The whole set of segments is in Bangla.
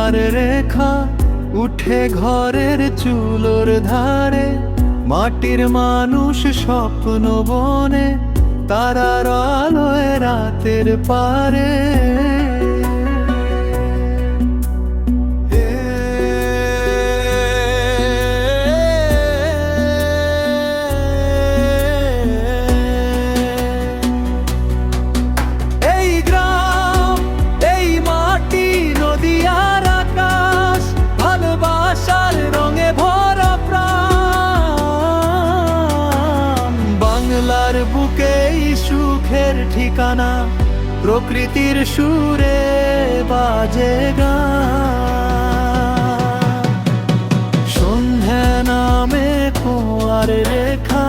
খোঁয়ার রেখা উঠে ঘরের চুলোর ধারে, মাটির মানুষ স্বপ্ন বনে, তারার আলোয় রাতের পারে। এই গ্রাম, এই মাটি, নদী আর আকাশ, ভালোবাসার রঙে ভরা প্রাণ। বাংলার বুকেই সুখের ঠিকানা, প্রকৃতির সুরে বাজে গান। সন্ধ্যা নামে খোঁয়ার রেখা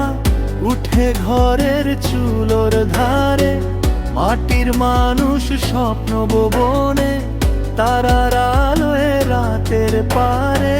উঠে ঘরের চুলোর ধারে, মাটির মানুষ স্বপ্ন বনে, তারার আলোয় রাতের পারে।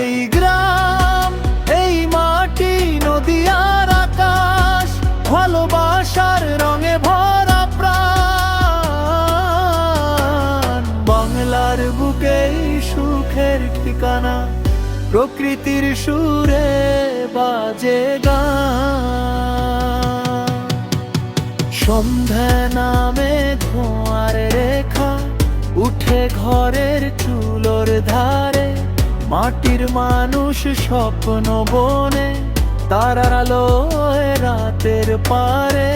এই গ্রাম, এই মাটি, নদী আর আকাশ, ভালোবাসার রঙে ভরা প্রাণ। বাংলার বুকেই সুখের ঠিকানা, প্রকৃতির সুরে বাজে গান। সন্ধ্যা নামে ধোঁয়ার রেখা উঠে ঘরের চুলোর ধারে, মাটির মানুষ স্বপ্ন বনে, তারার আলোয় রাতের পারে।